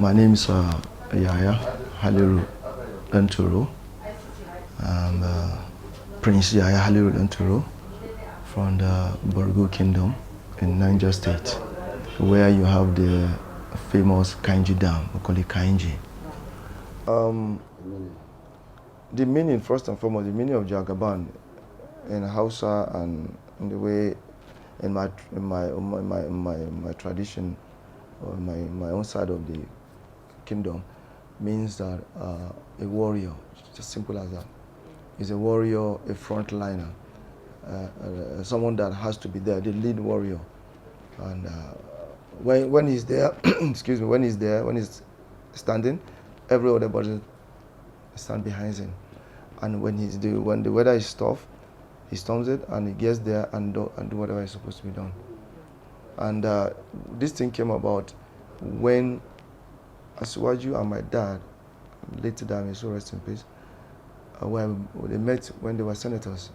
My name is Yaya Haliru Danturo. I'm Prince Yaya Haliru Danturo from the Borgu Kingdom in Niger State, where you have the famous Kainji Dam. We call it Kainji. The meaning, first and foremost, the meaning of Jagagban in Hausa and in the way in my tradition or my own side of the kingdom means that a warrior, just simple as that. Is a warrior, a frontliner, someone that has to be there, the lead warrior. And when he's there, excuse me, when he's standing, every other body stand behind him. And when the weather is tough, he storms it and he gets there and do whatever is supposed to be done. And this thing came about when Asiwaju and my dad, later dad, may so rest in peace, they met when they were senators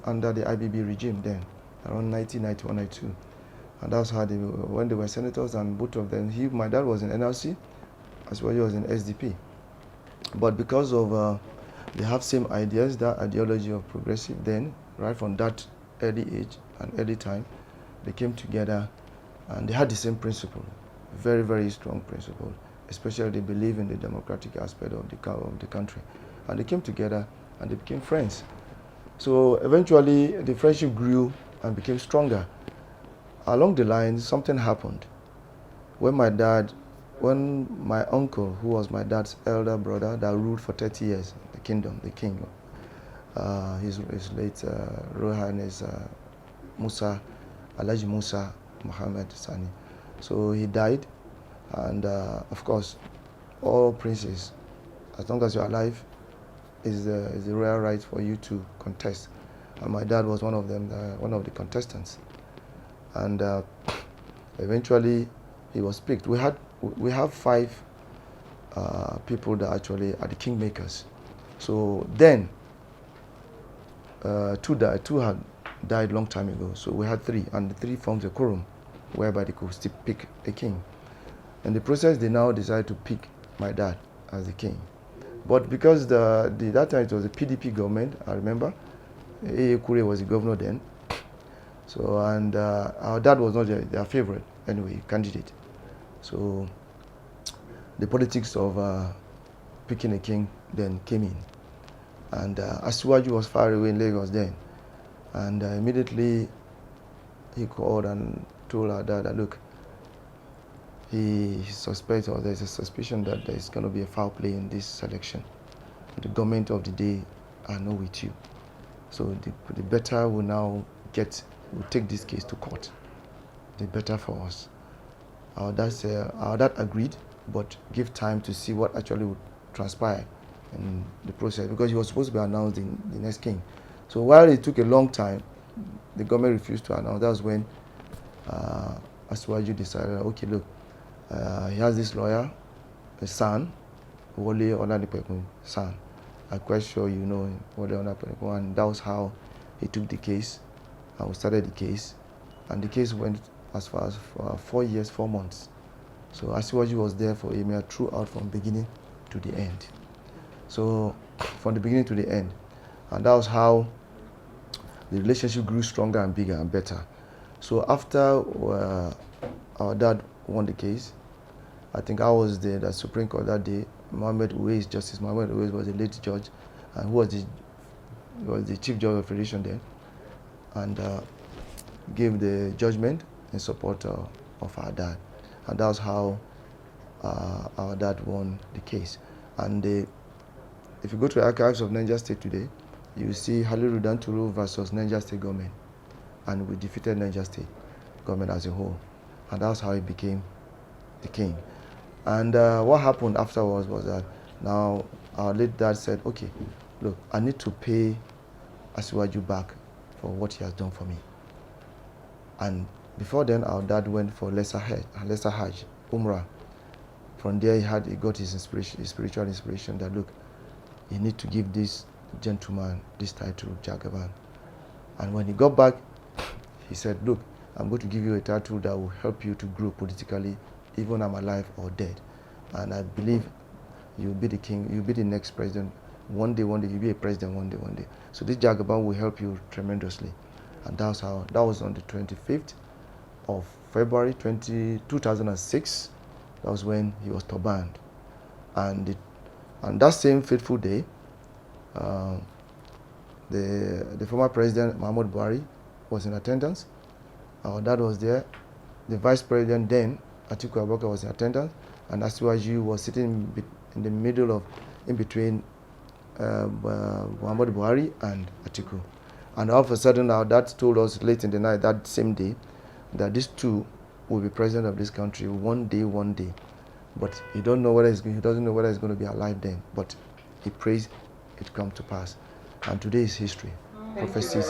under the IBB regime then, around 1991-92. And that's how when they were senators, and both of them, my dad was in NLC, Asiwaju was in SDP. But because of, they have same ideas, that ideology of progressive then, right from that early age and early time, they came together and they had the same principle, very, very strong principle, especially they believe in the democratic aspect of the country. And they came together and they became friends. So eventually the friendship grew and became stronger. Along the line, something happened. When my uncle, who was my dad's elder brother that ruled for 30 years, the kingdom, the king, his late Royal Highness Alhaji Musa Muhammad Sani. So he died, and of course, all princes, as long as you're alive, is the royal right for you to contest. And my dad was one of them, one of the contestants. And eventually, he was picked. We have 5 people that actually are the kingmakers. So then, 2 had died long time ago. So we had 3, and the 3 forms a quorum, whereby they could still pick a king. In the process, they now decided to pick my dad as the king. But because that time it was a PDP government, I remember, A.A. Kure was the governor then. So, and our dad was not their favorite, anyway, candidate. So the politics of picking a king then came in. And Asiwaju was far away in Lagos then. And immediately he called and told our dad that, look, he suspects, or there's a suspicion that there's going to be a foul play in this selection. The government of the day are not with you. So the better we now we'll take this case to court. The better for us. Our dad agreed, but give time to see what actually would transpire in the process, because he was supposed to be announced the next king. So while it took a long time, the government refused to announce. That was when Asiwaju decided, okay, look, he has this lawyer, a son, Wole Olanipekun, son. I'm quite sure you know him, Wole Olanipekun, and that was how he took the case, and we started the case. And the case went as far as 4 years, 4 months. So Asiwaju was there for Emir throughout, from beginning to the end. So from the beginning to the end. And that was how the relationship grew stronger and bigger and better. So after our dad won the case, I think I was there, the Supreme Court that day. Justice Mohammed Uwais was the late judge, and who was the Chief Judge of Federation then, and gave the judgment in support of our dad. And that was how our dad won the case. And if you go to the archives of Niger State today, you see Haliru Danturo versus Niger State government, and we defeated Niger State government as a whole. And that's how he became the king. And what happened afterwards was that now our late dad said, okay, look, I need to pay Asiwaju back for what he has done for me. And before then, our dad went for lesser Hajj, Umrah. From there, he got his spiritual inspiration that, look, you need to give this gentleman this title, Jagagban. And when he got back, he said, look, I'm going to give you a title that will help you to grow politically, even I'm alive or dead. And I believe you'll be the king, you'll be the next president. One day, you'll be a president one day. So this Jagagban will help you tremendously. And that was on the 25th of February 2006. That was when he was turbaned. And that same fateful day, the former president, Muhammadu Buhari, was in attendance. Our dad was there. The vice president then, Atiku Abubakar, was in attendance. And Asiwaju was sitting in the middle of, in between Muhammadu Buhari and Atiku. And all of a sudden, our dad told us late in the night, that same day, that these two will be president of this country one day. But he doesn't know whether he's going to be alive then. But he prays it come to pass. And today is history. Prophecy.